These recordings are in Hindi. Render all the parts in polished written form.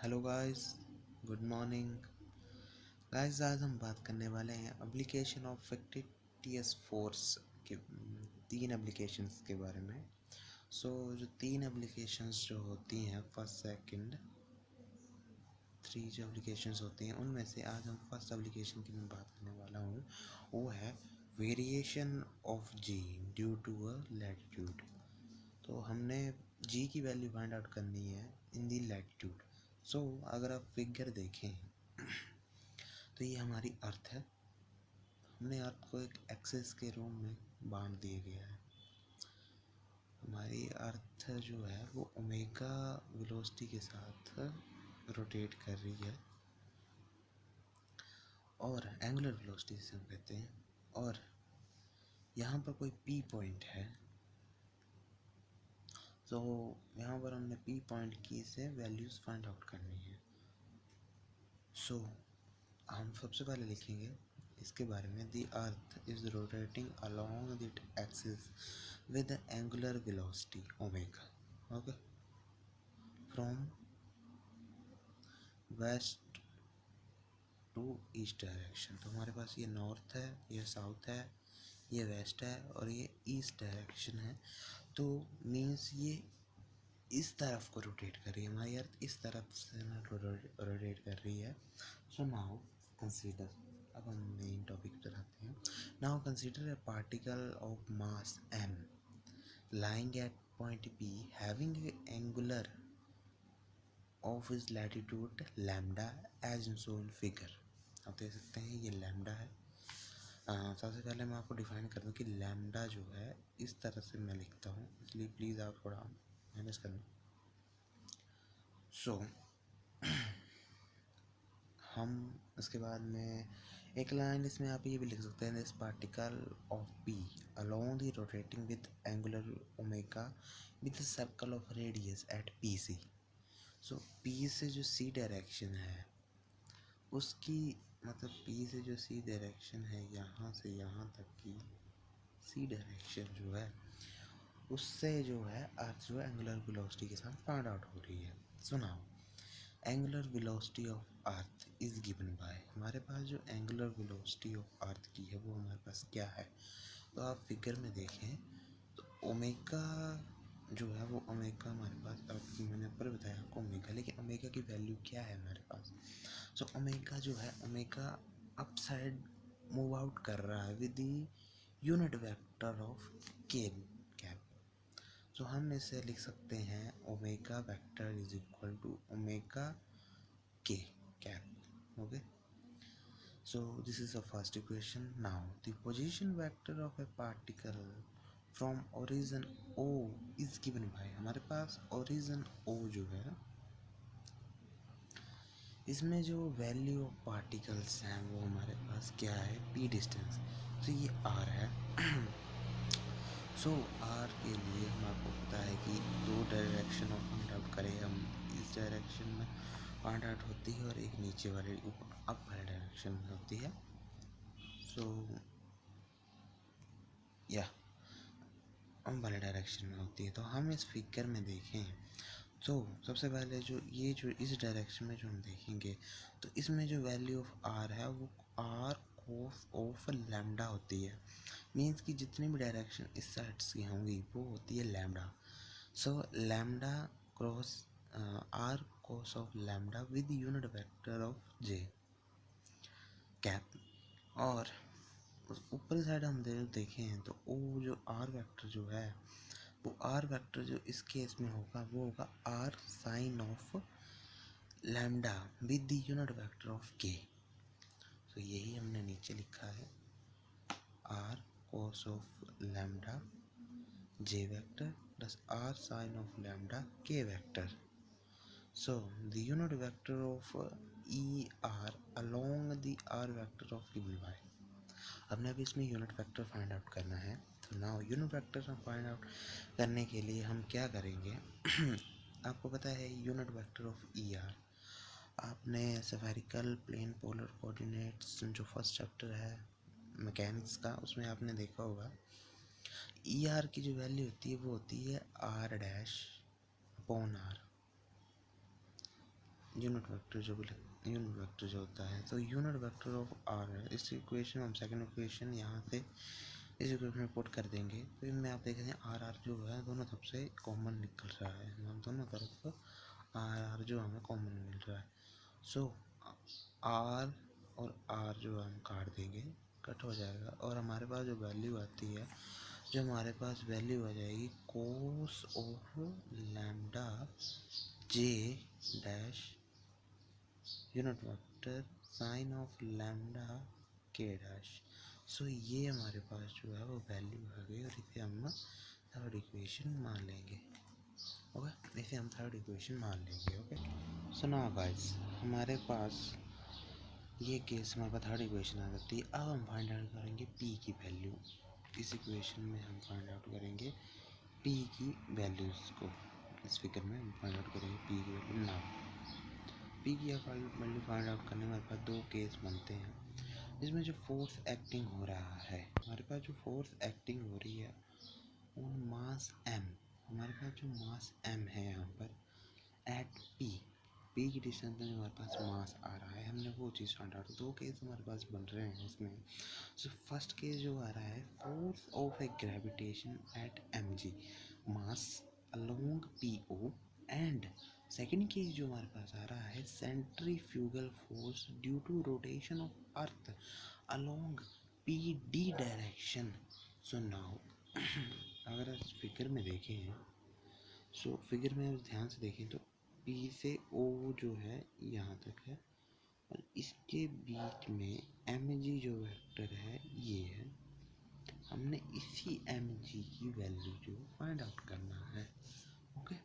Hello guys, good morning guys. आज हम बात करने वाले हैं एप्लीकेशन ऑफ fictitious फोर्स के तीन एप्लीकेशंस के बारे में। जो तीन एप्लीकेशंस जो होती हैं फर्स्ट सेकंड थ्री जो एप्लीकेशंस होती हैं उनमें से आज हम फर्स्ट एप्लीकेशन की मैं बात करने वाला हूँ। वो है variation of g due to a latitude. तो हमने जी की वैल्यू फाइंड आउट करनी है इन दी लैटिट्यूड। अगर आप फिगर देखें तो ये हमारी अर्थ है। हमने अर्थ को एक एक्सिस के रूप में बांट दिया गया है। हमारी अर्थ जो है वो ओमेगा वेलोसिटी के साथ रोटेट कर रही है और एंगुलर वेलोसिटी से हम कहते हैं। और यहाँ पर कोई पी पॉइंट है, तो यहाँ पर हमने पी पॉइंट की से वैल्यूज फाइंड आउट करनी है। हम सबसे पहले लिखेंगे इसके बारे में। The earth is rotating along the axis with the angular velocity omega, okay, from west to east direction। तो हमारे पास ये नॉर्थ है, ये साउथ है, ये वेस्ट है और ये ईस्ट डायरेक्शन है। तो मीन्स ये इस तरफ को रोटेट कर रही है, हमारी अर्थ इस तरफ से रोटेट कर रही है। सो नाउ कंसीडर, अब हम मेन टॉपिक पर आते हैं। Now consider a particle of mass m lying at point P having angular of its latitude lambda as shown figure। आप देख सकते हैं ये लैम्डा है। सबसे पहले मैं आपको डिफाइन कर दूं कि लैम्डा जो है इस तरह से मैं लिखता हूँ, इसलिए प्लीज़ आप थोड़ा मैनेज करना। हम इसके बाद में एक लाइन इसमें आप ये भी लिख सकते हैं, this particle of p along the rotating with angular omega with circle of radius at p c. P से जो सी डायरेक्शन है उसकी मतलब पी से जो सी डायरेक्शन है यहाँ से यहाँ तक की सी डायरेक्शन जो है उससे जो है अर्थ जो है एंगुलर वेलोसिटी के साथ फाइंड आउट हो रही है। सुनाओ, angular velocity of earth is given by, हमारे पास जो एंगुलर वेलोसिटी ऑफ अर्थ की है वो हमारे पास क्या है। तो आप फिगर में देखें तो ओमेगा जो है वो ओमेगा हमारे पास, आपकी मैंने ऊपर बताया आपको ओमेगा, लेकिन ओमेगा की वैल्यू क्या है हमारे पास। ओमेगा जो है omega up side move out कर रहा है with the unit vector of k cap. हम इसे लिख सकते हैं omega vector is equal to omega k cap. Okay, this is the first equation. Now the position vector of a particle from origin O is given by, हमारे पास origin O जो है इसमें जो वैल्यू ऑफ पार्टिकल्स हैं वो हमारे पास क्या है, p डिस्टेंस। ये r है। r के लिए हम आपको पता है कि दो डायरेक्शन ऑफ फाइंड आउट करें हम, इस डायरेक्शन में फाइंड आउट होती है और एक नीचे वाले ऊपर अप वाले डायरेक्शन में होती है। या अप वाले डायरेक्शन में होती है। तो हम इस फिगर में देखें तो सबसे पहले जो इस डायरेक्शन में जो हम देखेंगे तो इसमें जो वैल्यू ऑफ आर है वो आर कोस ऑफ लैम्डा होती है। मीन्स कि जितनी भी डायरेक्शन इस साइड की होंगी वो होती है lambda. Lambda cross r cos of lambda with unit vector of j cap. और उस ऊपरी साइड हम देखें तो वो जो आर वेक्टर जो है वो आर वेक्टर जो इस केस में होगा वो होगा r sine of lambda with the unit vector of k. यही हमने नीचे लिखा है, r cos of lambda j vector plus r sine of lambda k vector. The unit vector of e r along the r vector of given by. हमने अभी इसमें यूनिट वेक्टर फाइंड आउट करना है। तो नाउ यूनिट वेक्टर हम फाइंड आउट करने के लिए हम क्या करेंगे आपको पता है unit vector of e are, आपने स्फेरिकल प्लेन पोलर कोऑर्डिनेट्स जो फर्स्ट चैप्टर है मैकेनिक्स का उसमें आपने देखा होगा। ई आर की जो वैल्यू होती है वो होती है r dash upon r. Unit vector जो होता है, तो यूनिट वेक्टर ऑफ आर है। इस इक्वेशन में हम सेकंड इक्वेशन यहाँ से इस इक्वेशन में पुट कर देंगे, तो इनमें आप देख रहे हैं आर आर जो है दोनों तरफ से कॉमन निकल रहा है, हम दोनों तरफ आर आर जो हमें कॉमन मिल रहा है। सो आर और आर जो हम काट देंगे, कट हो जाएगा, और हमारे पास जो वैल्यू आती है, जो हमारे पास वैल्यू आ जाएगी cos of lambda j dash unit vector sine of lambda k dash. So ये हमारे पास जो है वो वैल्यू आ गई, और इसे हम थर्ड इक्वेशन मान लेंगे। ओके, इसे हम थर्ड इक्वेशन मान लेंगे। ओके, सो नाउ गाइस, हमारे पास ये केस हमारे पास थर्ड इक्वेशन आ जाती है। अब हम फाइंड आउट करेंगे पी की वैल्यू। इस इक्वेशन में हम फाइंड आउट करेंगे पी की वैल्यूज़ को। इस फिगर में हम फाइंड आउट करेंगे पी की वैल्यू। ना पी की वैल्यू फाइंड आउट करने में हमारे पास दो केस बनते हैं। इसमें जो फोर्स एक्टिंग हो रहा है, हमारे पास जो फोर्स एक्टिंग हो रही है वो मास m, हमारे पास जो मास m है यहाँ पर एट p की डिस्टेंस में हमारे पास मास आ रहा है, हमने वो चीज़ फाइंड आउट। दो केस हमारे पास बन रहे हैं इसमें। सो फर्स्ट केस जो आ रहा है, force of a gravitation at mg mass along po, and second case जो हमारे पास आ रहा है, centrifugal force due to rotation of earth along pd direction. So now अगर इस फिगर में देखें, सो फिगर में ध्यान से देखें तो P से O जो है यहाँ तक है, और इसके बीच में mg जो वेक्टर है ये है। हमने इसी mg की वैल्यू जो फाइंड आउट करना है। ओके,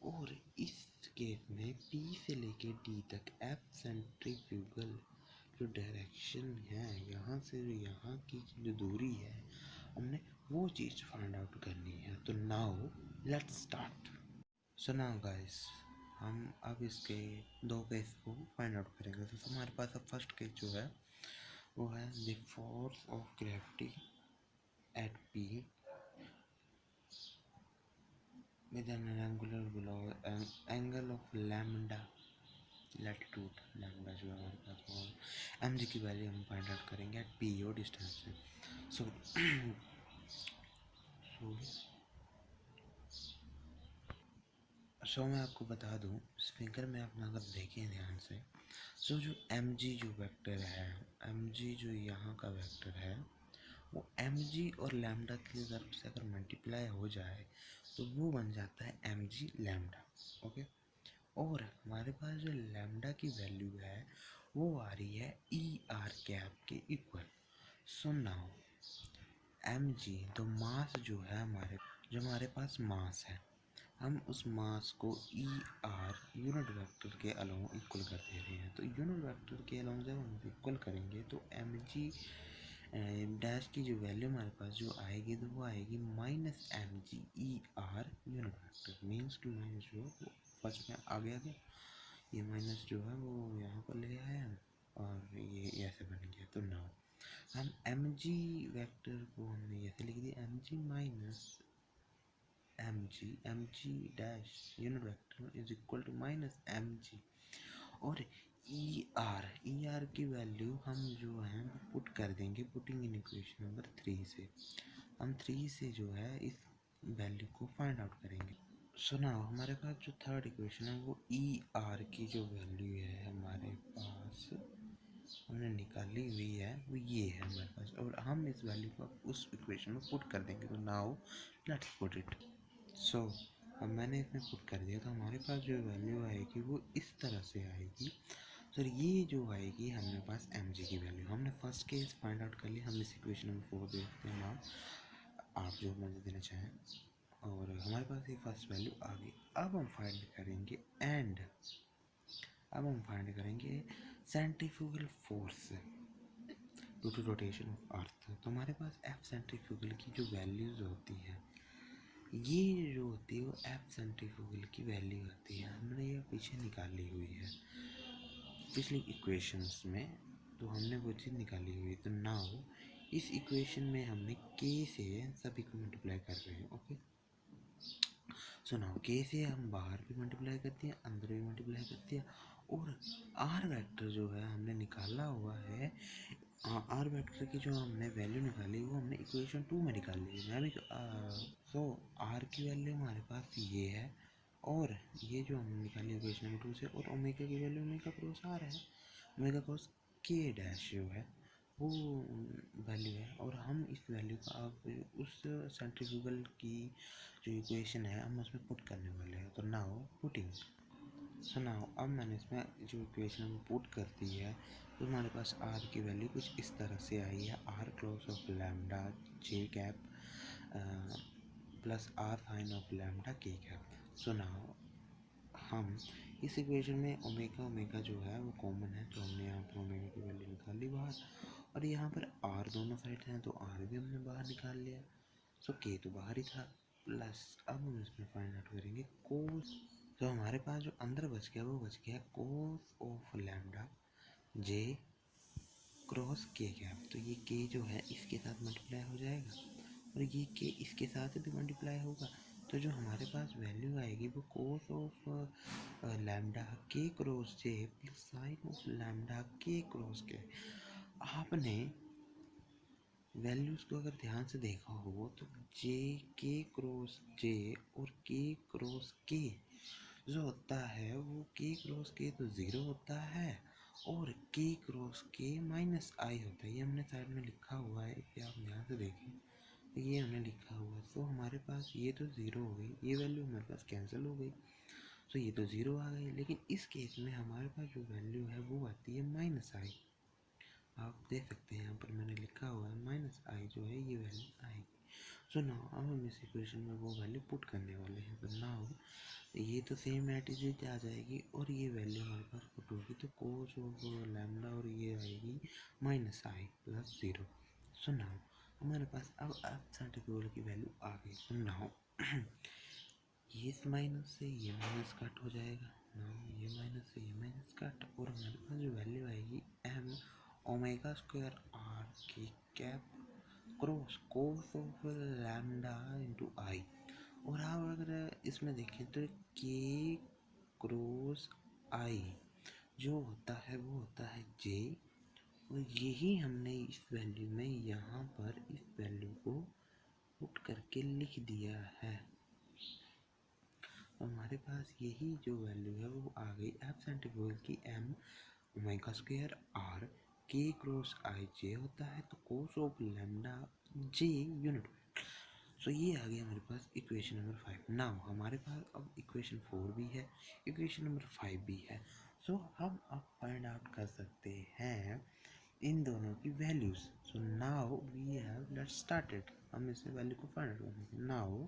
और इस केस में P से लेके D तक F सेंट्रीफ्यूगल जो डायरेक्शन है, यहाँ से यहाँ की जो दूरी है, हमने वो चीज़ फाइंड आउट करनी है। तो now let's start. So now guys, हम अब इसके दो केस को फाइंड आउट करेंगे। तो हमारे पास अब फर्स्ट केस जो है वो है the force of gravity eight P with N angular angle of lambda latitude. Lambda जो है हमारे पास वो एम जी की वैल्यू हम फाइंड आउट करेंगे एट पी ओ डिस्टेंस से। सो मैं आपको बता दूं, इस फिगर में आप अगर देखें ध्यान से, सो जो एम जी जो वेक्टर है, एम जी जो यहाँ का वेक्टर है, वो एम जी और लैम्डा की तरफ से अगर मल्टीप्लाई हो जाए तो वो बन जाता है एम जी लैम्डा। ओके, और हमारे पास जो लैम्डा की वैल्यू है वो आ रही है ई आर कैप के equal. So now m g तो मास जो है हमारे पास मास है, हम उस मास को ई आर यूनिट वेक्टर के अलोंग इक्वल कर दे रहे हैं। तो यूनिट वेक्टर के अलोंग जब हम इक्वल करेंगे तो एम जी डैश की जो वैल्यू हमारे पास जो आएगी, तो वो आएगी minus m g e r unit vector. Means to minus जो वो फर्स्ट में आगे ये माइनस जो है वो यहाँ पर ले आए हम, और ये ऐसे बन गया। तो नाउ हम एम जी वेक्टर को हमने ऐसे लिख दिया, m g minus m g dash unit vector is equal to minus m g, और ई आर की वैल्यू हम जो है पुट कर देंगे, पुटिंग इन इक्वेशन नंबर 3 से। हम 3 से जो है इस वैल्यू को फाइंड आउट करेंगे। सो नाउ हमारे पास जो थर्ड इक्वेशन है वो ई आर की जो वैल्यू है हमारे पास हमने निकाली हुई है, वो ये है हमारे पास, और हम इस वैल्यू को उस इक्वेशन में पुट कर देंगे। तो नाउ लेट्स पुट इट। सो अब मैंने इसमें पुट कर दिया, तो हमारे पास जो वैल्यू आएगी वो इस तरह से आएगी। सर ये जो आएगी हमारे पास एम जी की वैल्यू, हमने फर्स्ट केस फाइंड आउट कर लिया। हम इस इक्वेशन नंबर 4 देखते हैं नाउ, आप जो मर्जी देना चाहें, और हमारे पास ये फर्स्ट वैल्यू आ गई। अब हम फाइंड करेंगे centrifugal force due to rotation of earth. तो हमारे पास एफ सेंट्रीफ्यूगल की जो वैल्यूज होती है, ये जो होती है वो एफ सेंट्रीफ्यूगल की वैल्यू होती है, हमने ये पीछे निकाली हुई है पिछली इक्वेशंस में, तो हमने वो चीज़ निकाली हुई है। तो नाउ इस इक्वेशन में हमने के से सभी को मल्टीप्लाई कर रहे हैं। ओके, सो नाउ के से हम बाहर भी मल्टीप्लाई करते हैं, अंदर भी मल्टीप्लाई करते हैं, और आर वेक्टर जो है हमने निकाला हुआ है, आर वेक्टर की जो हमने वैल्यू निकाली वो हमने इक्वेशन 2 में निकाली है। मैं भी तो आर की वैल्यू हमारे पास ये है और ये जो हमने निकाली इक्वेशन नंबर 2 से, और ओमेगा की वैल्यू ओमेगा क्रॉस आर है, ओमेगा क्रॉस के डैश जो है वो वैल्यू है। और हम इस वैल्यू का अब उस सेंट्रीफ्यूगल की जो इक्वेशन है हम उसमें पुट करने वाले हैं। तो नाउ पुटिंग, सो नाउ अब मैंने इसमें जो इक्वेशन पुट कर दी है तो हमारे पास आर की वैल्यू कुछ इस तरह से आई है, r cross of lambda j cap plus r sine of lambda k cap. So now हम इस इक्वेशन में ओमेगा ओमेगा जो है वो कॉमन है, तो हमने यहाँ पर ओमेगा की वैल्यू निकाल ली बाहर, और यहाँ पर आर दोनों साइड हैं तो आर भी हमने बाहर निकाल लिया। सो के तो बाहर ही था, प्लस अब हम इसमें फाइंड आउट करेंगे कोस। तो हमारे पास जो अंदर बच गया वो बच गया कोस ऑफ लैम्डा जे क्रॉस के कैप। तो ये के जो है इसके साथ मल्टीप्लाई हो जाएगा और ये के इसके साथ भी मल्टीप्लाई होगा, तो जो हमारे पास वैल्यू आएगी वो कोस ऑफ लैम्डा के cross J plus sign of lambda के क्रॉस के। आपने वैल्यूज़ को अगर ध्यान से देखा हो तो जे के क्रॉस जे और के क्रॉस के जो होता है वो के क्रॉस के तो ज़ीरो होता है और के क्रॉस के माइनस आई होता है। ये हमने साइड में लिखा हुआ है, ये आप ध्यान से देखें, ये हमने लिखा हुआ है। तो हमारे पास ये तो ज़ीरो हो गई, ये वैल्यू हमारे पास कैंसिल हो गई, तो ये तो ज़ीरो आ गई। लेकिन इस केस में हमारे पास जो वैल्यू है वो आती है माइनस आई। आप देख सकते हैं यहाँ पर मैंने लिखा हुआ है माइनस आई जो है ये वैल्यू आएगी। सो नाउ अब हम इस इक्वेशन में वो वैल्यू पुट करने वाले हैं। तो नाउ ये तो सेम एटीट्यूड आ जाएगी और ये वैल्यू हमारे पास पुट होगी, तो कोस ऑफ लैम्डा और ये आएगी माइनस आई प्लस ज़ीरो। सो नाउ हमारे पास अब सेंट्रीफ्यूगल की वैल्यू आ गई। सो नाउ ये इस माइनस से ये माइनस कट हो जाएगा, नाउ ये माइनस से ये माइनस कट, और हमारे पास जो वैल्यू आएगी एम ओमेगा स्क्वायर आर की cap cross cos of lambda into i. और आप अगर इसमें देखें तो के क्रॉस आई जो होता है वो होता है जे, और यही हमने इस वैल्यू में यहाँ पर इस वैल्यू को पुट करके लिख दिया है। तो हमारे पास यही जो वैल्यू है वो आ गई एफ सेंट्रीफ्यूगल की एम ओमेगा स्क्वायर आर के क्रॉस आई जे होता है तो cos of lambda j unit. So ये आ गया हमारे पास इक्वेशन नंबर 5। नाउ हमारे पास अब इक्वेशन 4 भी है, इक्वेशन नंबर 5 भी है। सो हम अब फाइंड आउट कर सकते हैं इन दोनों की values. So now we have let's started, हम इससे वैल्यू को फाइंड आउट करेंगे। नाउ